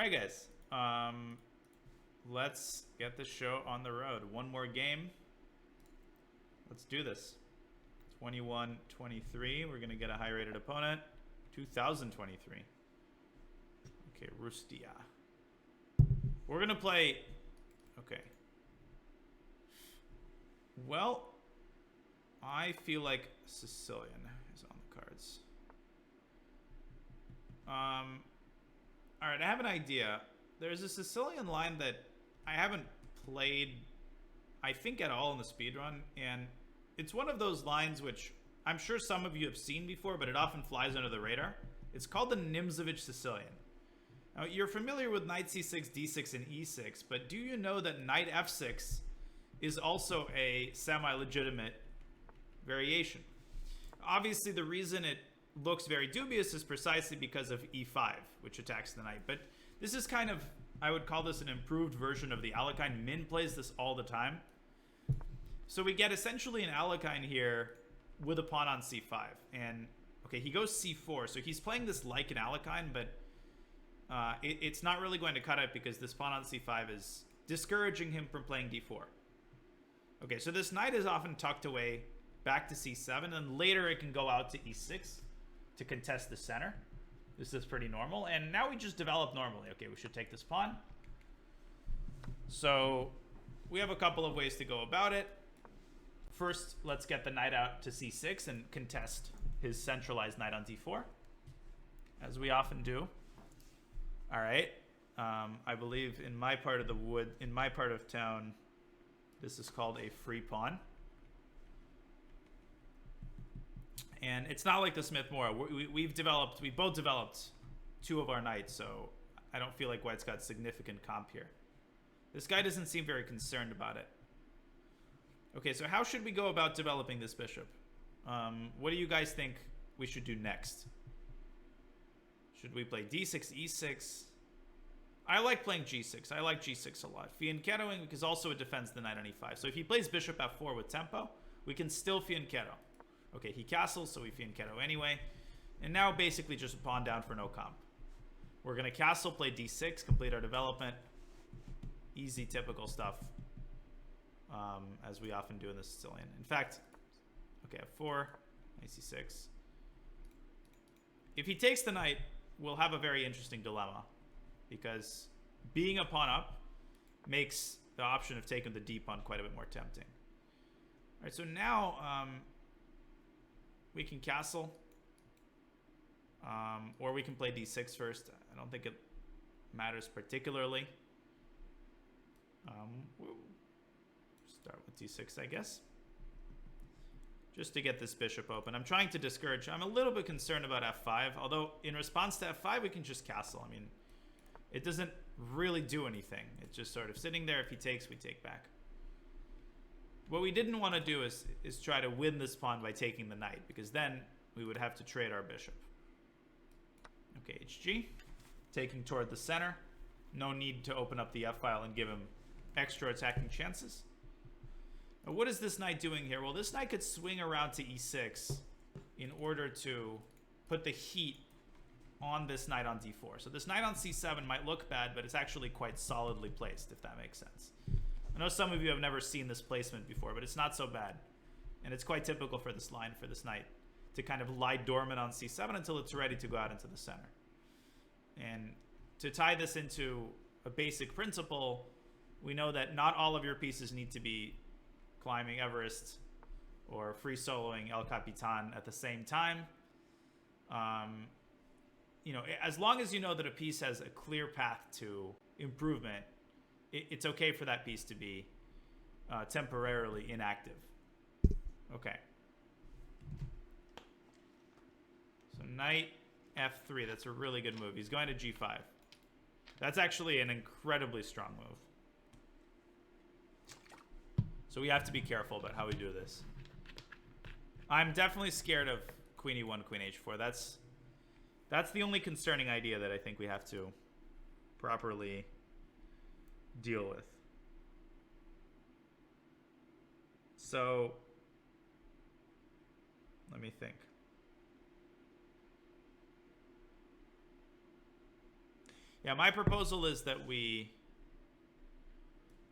right, guys. Let's get the show on the road. One more game. Let's do this. 21-23. We're going to get a high-rated opponent. 2023. Okay, Rustia. We're going to play... Okay. Well, I feel like Sicilian is on the cards. All right, I have an idea. There's a Sicilian line that I haven't played, I think, at all in the speedrun, and it's one of those lines which I'm sure some of you have seen before, but it often flies under the radar. It's called the Nimzovitch Sicilian. Now, you're familiar with knight c6, d6, and e6, but do you know that knight f6 is also a semi-legitimate variation? Obviously, the reason it looks very dubious is precisely because of e5, which attacks the knight. But this is kind of, I would call this an improved version of the Alekhine. Min plays this all the time. So we get essentially an Alekhine here with a pawn on c5. And, okay, he goes c4. So he's playing this like an Alekhine, but it's not really going to cut it because this pawn on c5 is discouraging him from playing d4. Okay, so this knight is often tucked away back to c7, and later it can go out to e6 to contest the center. This is pretty normal. And now we just develop normally. Okay, we should take this pawn. So we have a couple of ways to go about it. First, let's get the knight out to c6 and contest his centralized knight on d4, as we often do. All right. I believe in my part of the wood, in my part of town, this is called a free pawn. And it's not like the Smith-Morra. We've both developed two of our knights, so I don't feel like white's got significant comp here. This guy doesn't seem very concerned about it. Okay, so how should we go about developing this bishop? What do you guys think we should do next? Should we play d6, e6? I like playing g6. I like g6 a lot. Fianchettoing because also it defends the knight on e5. So if he plays bishop f4 with tempo, we can still fianchetto. Okay, he castles, so we fianchetto anyway. And now basically just a pawn down for no comp. We're going to castle, play d6, complete our development. Easy, typical stuff, as we often do in the Sicilian. In fact, okay, f4, knight c6. If he takes the knight, we'll have a very interesting dilemma, because being a pawn up makes the option of taking the d pawn quite a bit more tempting. All right, so now we can castle, or we can play d6 first. I don't think it matters particularly. We'll start with d6, I guess, just to get this bishop open. I'm trying to discourage. I'm a little bit concerned about f5, although in response to f5, we can just castle. I mean, it doesn't really do anything. It's just sort of sitting there. If he takes, we take back. What we didn't want to do is try to win this pawn by taking the knight, because then we would have to trade our bishop. Okay, hg. Taking toward the center. No need to open up the f-file and give him extra attacking chances. Now, what is this knight doing here? Well, this knight could swing around to e6 in order to put the heat on this knight on d4. So this knight on c7 might look bad, but it's actually quite solidly placed, if that makes sense. I know some of you have never seen this placement before, but it's not so bad. And it's quite typical for this line, for this knight, to kind of lie dormant on c7 until it's ready to go out into the center. And to tie this into a basic principle, we know that not all of your pieces need to be climbing Everest or free soloing El Capitan at the same time. You know, as long as you know that a piece has a clear path to improvement, it's okay for that piece to be temporarily inactive. Okay. So knight f3, that's a really good move. He's going to g5. That's actually an incredibly strong move. So we have to be careful about how we do this. I'm definitely scared of queen e1, queen h4. That's the only concerning idea that I think we have to properly deal with. So let me think. Yeah, my proposal is that we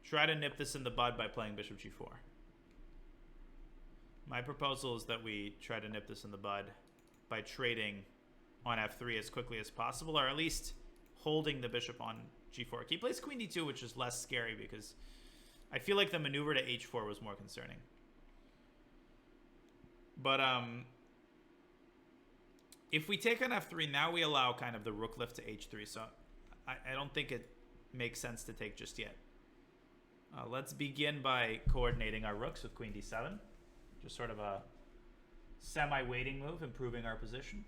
try to nip this in the bud by playing bishop g4. My proposal is that we try to nip this in the bud by trading on f3 as quickly as possible, or at least holding the bishop on g4. He plays queen d2, which is less scary because I feel like the maneuver to h4 was more concerning. But if we take on f3, now we allow kind of the rook lift to h3, so I don't think it makes sense to take just yet. Let's begin by coordinating our rooks with queen d7. Just sort of a semi-waiting move, improving our position.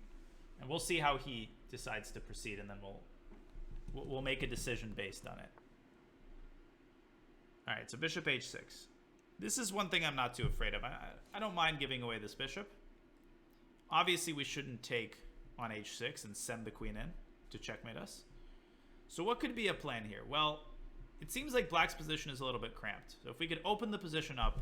And we'll see how he decides to proceed, and then we'll make a decision based on it. All right, so bishop h6. This is one thing I'm not too afraid of. I don't mind giving away this bishop. Obviously, we shouldn't take on h6 and send the queen in to checkmate us. So what could be a plan here? Well, it seems like black's position is a little bit cramped. So if we could open the position up,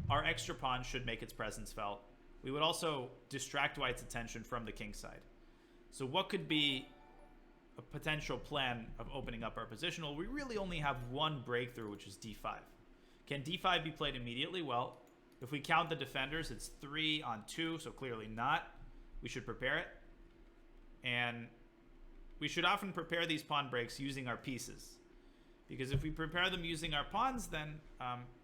our extra pawn should make its presence felt. We would also distract white's attention from the king side. So what could be a potential plan of opening up our position? Well, we really only have one breakthrough, which is d5. Can d5 be played immediately? Well, if we count the defenders, it's 3 on 2, so clearly not. We should prepare it. And we should often prepare these pawn breaks using our pieces. Because if we prepare them using our pawns, then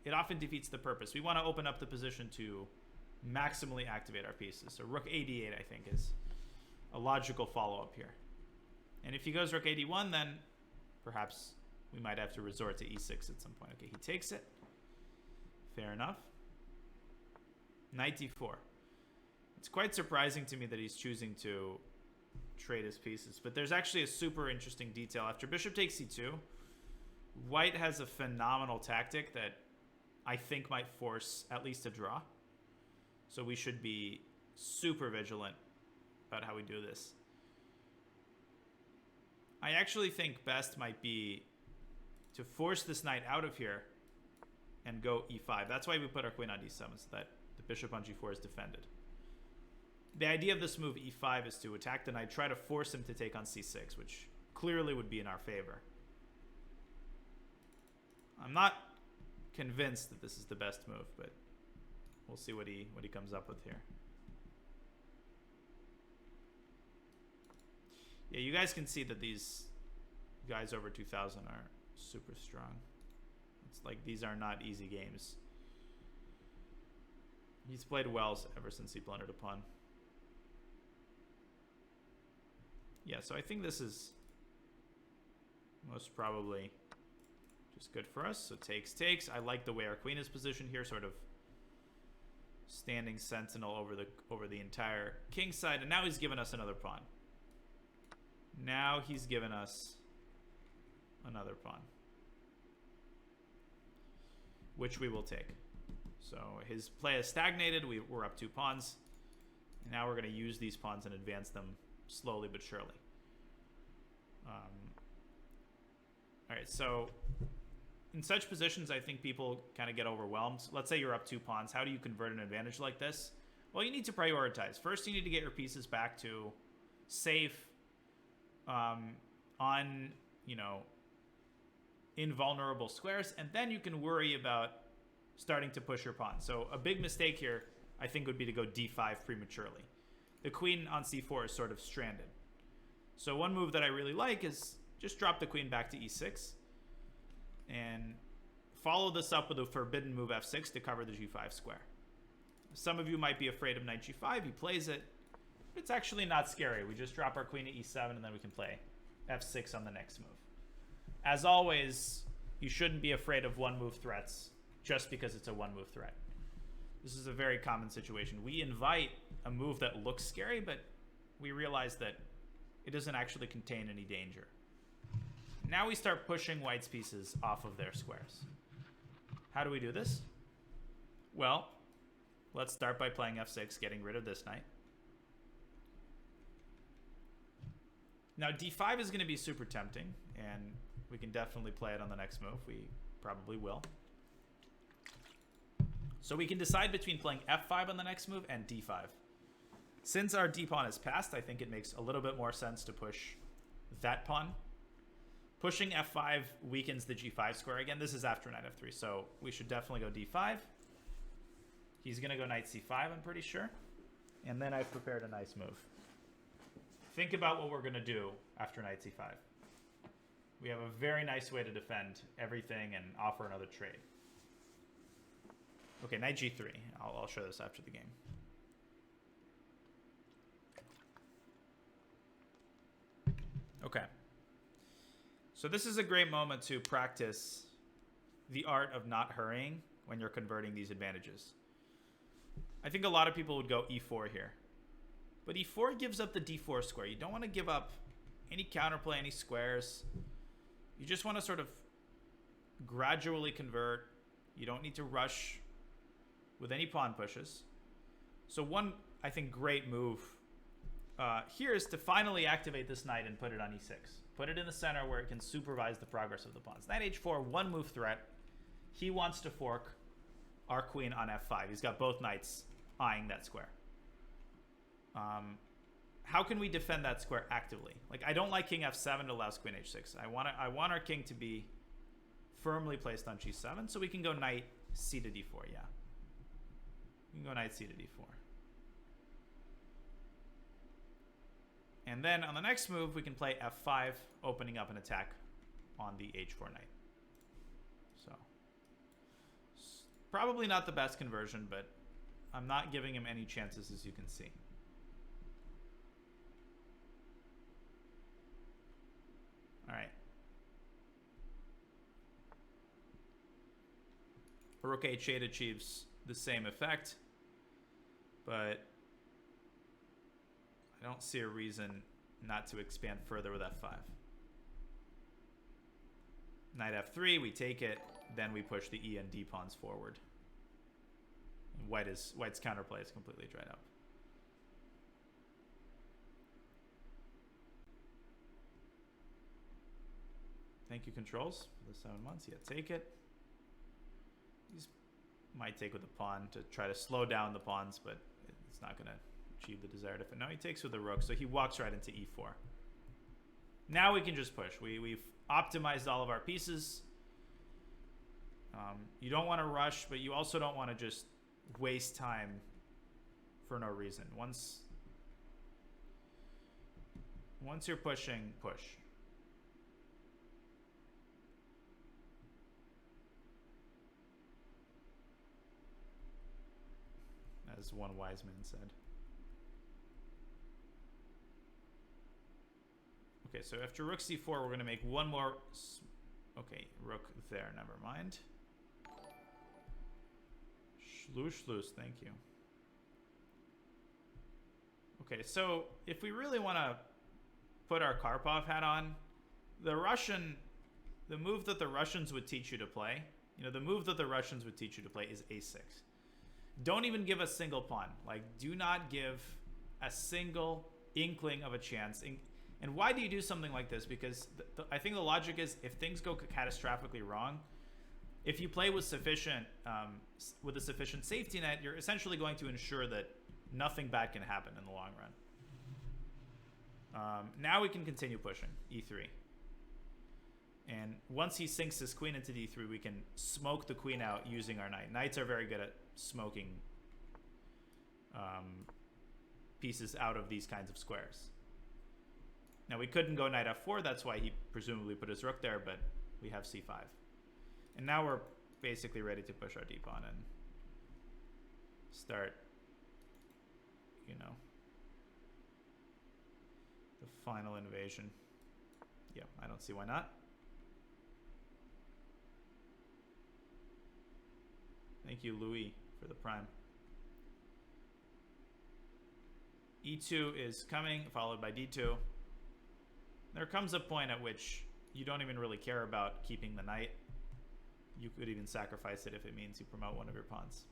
it often defeats the purpose. We want to open up the position to maximally activate our pieces. So rook ad8, I think, is a logical follow-up here. And if he goes rook ad1, then perhaps we might have to resort to e6 at some point. Okay, he takes it. Fair enough. Knight d4. It's quite surprising to me that he's choosing to trade his pieces. But there's actually a super interesting detail. After bishop takes c2, white has a phenomenal tactic that I think might force at least a draw. So we should be super vigilant about how we do this. I actually think best might be to force this knight out of here and go e5. That's why we put our queen on d7, so that the bishop on g4 is defended. The idea of this move e5 is to attack the knight, try to force him to take on c6, which clearly would be in our favor. I'm not convinced that this is the best move, but we'll see what he comes up with here. Yeah, you guys can see that these guys over 2,000 are super strong. It's like these are not easy games. He's played well ever since he blundered a pawn. Yeah, so I think this is most probably just good for us. So takes. I like the way our queen is positioned here, sort of standing sentinel over the entire king side. And now he's given us another pawn. Now he's given us another pawn, which we will take. So his play has stagnated. We're up 2 pawns. And now we're going to use these pawns and advance them slowly but surely. All right, so in such positions, I think people kind of get overwhelmed. Let's say you're up 2 pawns. How do you convert an advantage like this? Well, you need to prioritize. First, you need to get your pieces back to safe, on, invulnerable squares, and then you can worry about starting to push your pawn. So a big mistake here, I think, would be to go d5 prematurely. The queen on c4 is sort of stranded. So one move that I really like is just drop the queen back to e6 and follow this up with a forbidden move f6 to cover the g5 square. Some of you might be afraid of knight g5. He plays it. It's actually not scary. We just drop our queen to e7, and then we can play f6 on the next move. As always, you shouldn't be afraid of one-move threats just because it's a one-move threat. This is a very common situation. We invite a move that looks scary, but we realize that it doesn't actually contain any danger. Now we start pushing white's pieces off of their squares. How do we do this? Well, let's start by playing f6, getting rid of this knight. Now d5 is going to be super tempting, and we can definitely play it on the next move. We probably will. So we can decide between playing f5 on the next move and d5. Since our d pawn is passed, I think it makes a little bit more sense to push that pawn. Pushing f5 weakens the g5 square. Again, this is after knight f3, so we should definitely go d5. He's going to go knight c5, I'm pretty sure. And then I've prepared a nice move. Think about what we're going to do after knight c5. We have a very nice way to defend everything and offer another trade. Okay, knight g3. I'll show this after the game. Okay. So this is a great moment to practice the art of not hurrying when you're converting these advantages. I think a lot of people would go e4 here. But e4 gives up the d4 square. You don't want to give up any counterplay, any squares. You just want to sort of gradually convert. You don't need to rush with any pawn pushes. So one, I think, great move here is to finally activate this knight and put it on e6. Put it in the center where it can supervise the progress of the pawns. Knight h4, one move threat. He wants to fork our queen on f5. He's got both knights eyeing that square. How can we defend that square actively? Like, I don't like king f7. It allows queen h6. I want our king to be firmly placed on g7, so we can go knight c to d4. Yeah, we can go knight c to d4. And then on the next move, we can play f5, opening up an attack on the h4 knight. So, probably not the best conversion, but I'm not giving him any chances, as you can see. All right. Rook h8 achieves the same effect, but I don't see a reason not to expand further with f5. Knight f3, we take it, then we push the e and d pawns forward. And White's counterplay is completely dried up. Thank you, controls, for the 7 months. Yeah, take it. These might take with the pawn to try to slow down the pawns, but it's not going to achieve the desired effect. No, he takes with the rook, so he walks right into e4. Now we can just push. We've optimized all of our pieces. You don't want to rush, but you also don't want to just waste time for no reason. Once you're pushing, push. As one wise man said. Okay, so after rook c4, we're going to make one more. Okay, rook there, never mind. Schluss, thank you. Okay, so if we really want to put our Karpov hat on, the move that the Russians would teach you to play, the move that the Russians would teach you to play is a6. Don't even give a single pawn. Like, do not give a single inkling of a chance. And why do you do something like this? Because I think the logic is, if things go catastrophically wrong, if you play with with a sufficient safety net, you're essentially going to ensure that nothing bad can happen in the long run. Now we can continue pushing e3. And once he sinks his queen into d3, we can smoke the queen out using our knight. Knights are very good at smoking pieces out of these kinds of squares. Now, we couldn't go knight f4. That's why he presumably put his rook there, but we have c5. And now we're basically ready to push our d-pawn and start, the final invasion. Yeah, I don't see why not. Thank you, Louis, for the prime. e2 is coming, followed by d2. There comes a point at which you don't even really care about keeping the knight. You could even sacrifice it if it means you promote one of your pawns.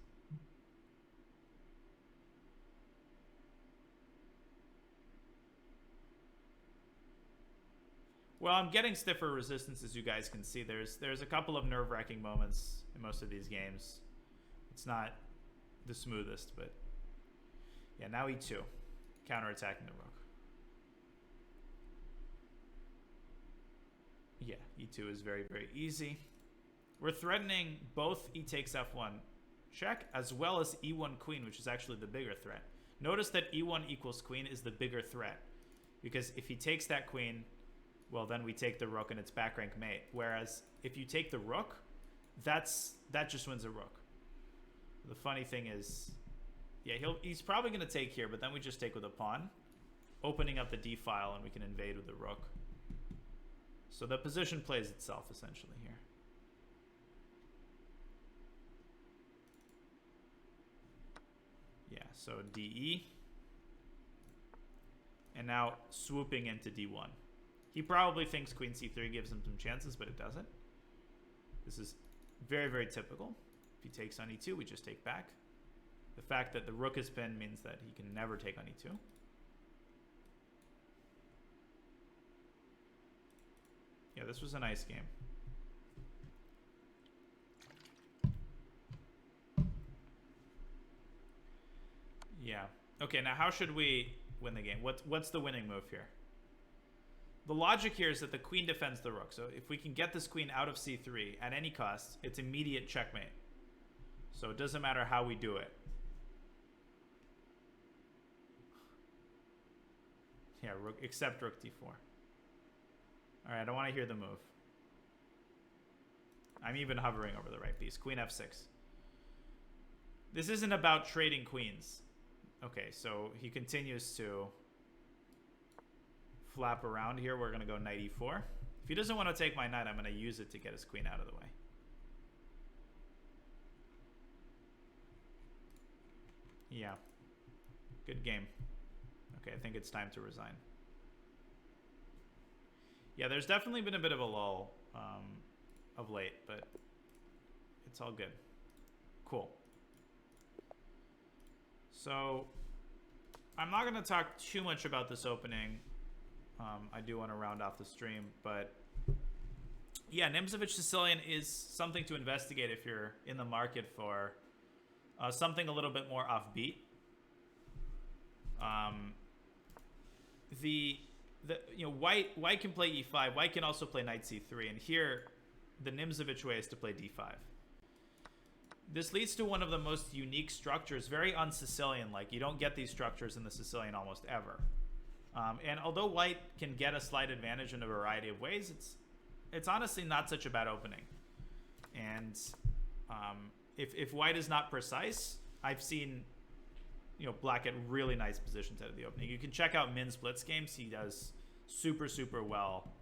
Well, I'm getting stiffer resistance, as you guys can see. There's a couple of nerve-wracking moments in most of these games. It's not the smoothest, but yeah, now e2, counterattacking the rook. Yeah, e2 is very, very easy. We're threatening both e takes f1 check as well as e1 queen, which is actually the bigger threat. Notice that e1 equals queen is the bigger threat, because if he takes that queen, well, then we take the rook and it's back rank mate. Whereas if you take the rook, that just wins a rook. The funny thing is, yeah, he's probably going to take here, but then we just take with a pawn, opening up the d file, and we can invade with the rook. So the position plays itself essentially here. Yeah, so DE. And now swooping into D1. He probably thinks queen c3 gives him some chances, but it doesn't. This is very, very typical. If he takes on e2, we just take back. The fact that the rook is pinned means that he can never take on e2. Yeah, this was a nice game. Yeah. Okay, now how should we win the game? What's the winning move here? The logic here is that the queen defends the rook. So if we can get this queen out of c3 at any cost, it's immediate checkmate. So it doesn't matter how we do it. Yeah, rook, except rook d4. All right, I don't want to hear the move. I'm even hovering over the right piece. Queen f6. This isn't about trading queens. Okay, so he continues to flap around here. We're going to go knight e4. If he doesn't want to take my knight, I'm going to use it to get his queen out of the way. Yeah. Good game. Okay, I think it's time to resign. Yeah, there's definitely been a bit of a lull of late, but it's all good. Cool. So I'm not going to talk too much about this opening. I do want to round off the stream, but yeah, Nimzovitch Sicilian is something to investigate if you're in the market for something a little bit more offbeat. White can play e5. White can also play knight c3, and here the Nimzovitch way is to play d5. This leads to one of the most unique structures, very un-Sicilian. Like, you don't get these structures in the Sicilian almost ever. And although white can get a slight advantage in a variety of ways, it's honestly not such a bad opening. And if white is not precise, I've seen black at really nice positions out of the opening. You can check out Min's blitz games. He does super, super well.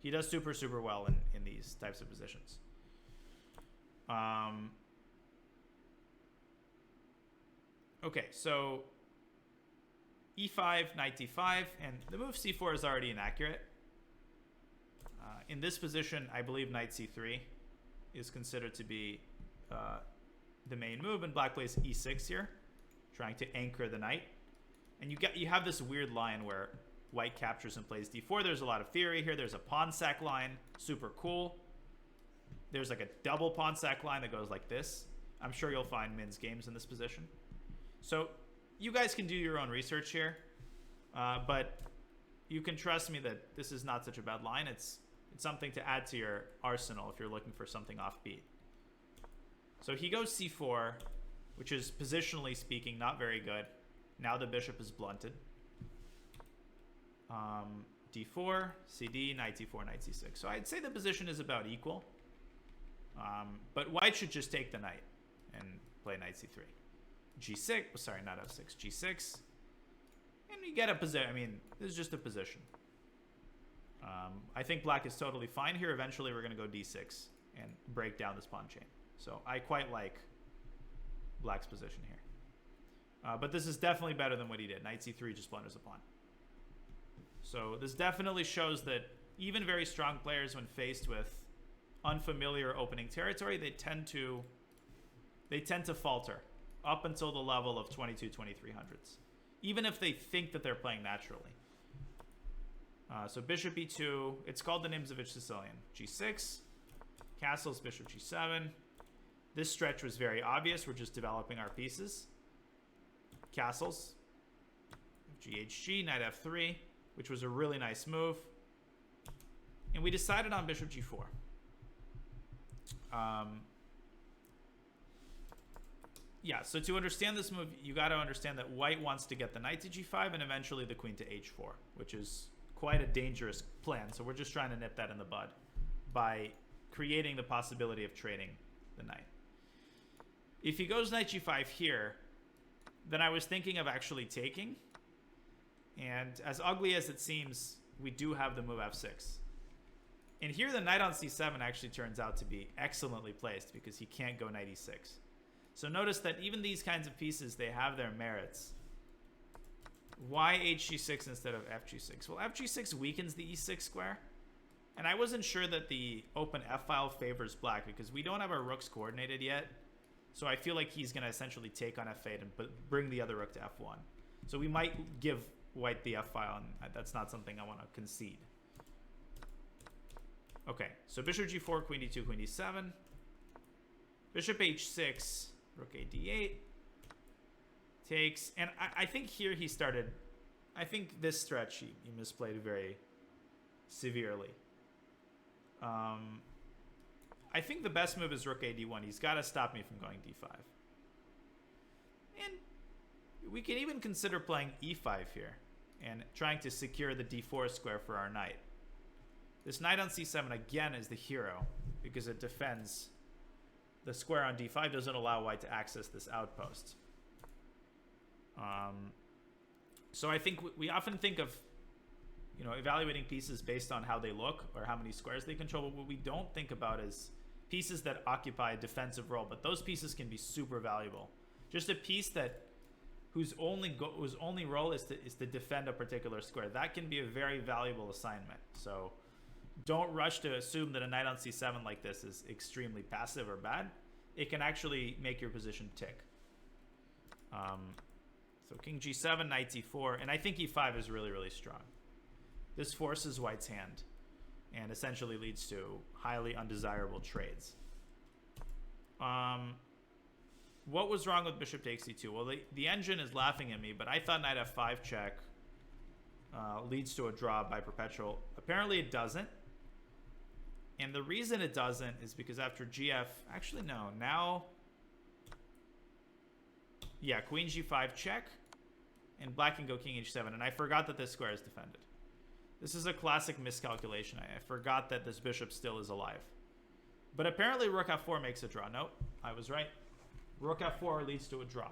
He does super, super well in these types of positions. Okay, so e5, knight d5, and the move c4 is already inaccurate. In this position, I believe knight c3 is considered to be the main move, and black plays e6 here, trying to anchor the knight. And you have this weird line where white captures and plays d4. There's a lot of theory here. There's a pawn sack line, super cool. There's like a double pawn sack line that goes like this. I'm sure you'll find Min's games in this position. So you guys can do your own research here, but you can trust me that this is not such a bad line. It's something to add to your arsenal if you're looking for something offbeat. So he goes c4, which is positionally speaking not very good. Now the bishop is blunted. d4, cd, knight d4, knight c6. So I'd say the position is about equal. But white should just take the knight and play knight c3. g6, sorry, not f6, g6. And you get a position. I mean, this is just a position. I think black is totally fine here. Eventually, we're going to go d6 and break down this pawn chain. So I quite like black's position here. But this is definitely better than what he did. Knight c3 just blunders a pawn. So this definitely shows that even very strong players, when faced with unfamiliar opening territory, they tend to falter up until the level of 2300s, even if they think that they're playing naturally. So bishop e2, it's called the Nimzovitch Sicilian. g6, castles, bishop g7. This stretch was very obvious. We're just developing our pieces. Castles, ghg, knight f3, which was a really nice move. And we decided on bishop g4. Yeah, so to understand this move, you got to understand that white wants to get the knight to g5 and eventually the queen to h4, which is quite a dangerous plan. So we're just trying to nip that in the bud by creating the possibility of trading the knight. If he goes knight g5 here, then I was thinking of actually taking. And as ugly as it seems, we do have the move f6. And here the knight on c7 actually turns out to be excellently placed because he can't go knight e6. So notice that even these kinds of pieces, they have their merits. Why hg6 instead of fg6? Well, fg6 weakens the e6 square. And I wasn't sure that the open f-file favors black because we don't have our rooks coordinated yet. So I feel like he's going to essentially take on f8 and bring the other rook to f1. So we might give white the f-file, and that's not something I want to concede. Okay, so bishop g4, queen d2, queen d7. Bishop h6, rook a d8. Takes, and I think here he started, I think this stretch he misplayed very severely. I think the best move is rook a d1. He's got to stop me from going d5. And we can even consider playing e5 here and trying to secure the d4 square for our knight. This knight on c7 again is the hero because it defends the square on d5, doesn't allow white to access this outpost. So I think we often think of, you know, evaluating pieces based on how they look or how many squares they control. But what we don't think about is pieces that occupy a defensive role. But those pieces can be super valuable. Just a piece that whose only role is to defend a particular square. That can be a very valuable assignment. So don't rush to assume that a knight on c7 like this is extremely passive or bad. It can actually make your position tick. So king g7, knight e4, and I think e5 is really, really strong. This forces white's hand and essentially leads to highly undesirable trades. What was wrong with bishop takes e2? Well, the engine is laughing at me, but I thought knight f5 check leads to a draw by perpetual. Apparently it doesn't. And the reason it doesn't is because after gf, actually no, now, yeah, queen g5 check, and black can go king h7, and I forgot that this square is defended. This is a classic miscalculation. I forgot that this bishop still is alive. But apparently rook f4 makes a draw. Nope, I was right. Rook f4 leads to a draw.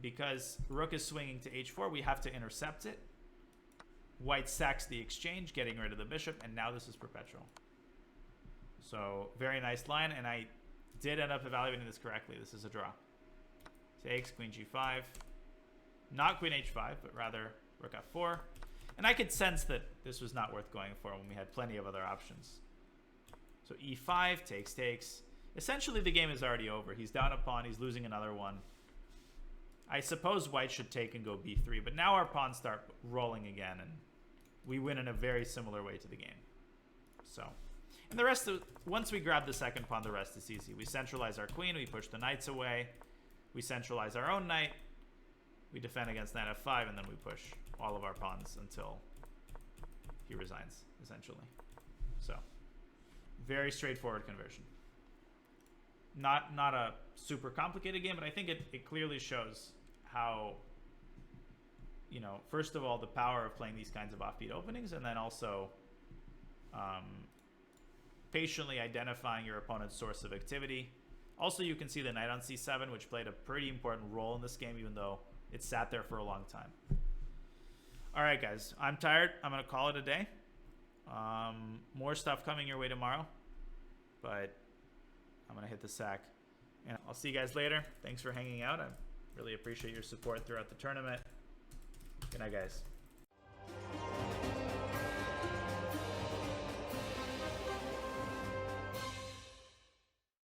Because rook is swinging to h4, we have to intercept it. White sacks the exchange, getting rid of the bishop, and now this is perpetual. So, very nice line, and I did end up evaluating this correctly. This is a draw. Takes, queen g5. Not queen h5, but rather rook f4. And I could sense that this was not worth going for when we had plenty of other options. So e5, takes. Essentially, the game is already over. He's down a pawn. He's losing another one. I suppose white should take and go b3, but now our pawns start rolling again, and we win in a very similar way to the game. So, and the rest, once we grab the second pawn, the rest is easy. We centralize our queen. We push the knights away. We centralize our own knight. We defend against knight f5, and then we push all of our pawns until he resigns, essentially. So, very straightforward conversion. Not a super complicated game, but I think it clearly shows how, you know, first of all, the power of playing these kinds of offbeat openings, and then also patiently identifying your opponent's source of activity. Also, you can see the knight on c7, which played a pretty important role in this game, even though it sat there for a long time. All right, guys, I'm tired. I'm going to call it a day. More stuff coming your way tomorrow, but I'm going to hit the sack. And I'll see you guys later. Thanks for hanging out. I really appreciate your support throughout the tournament. Good night, guys.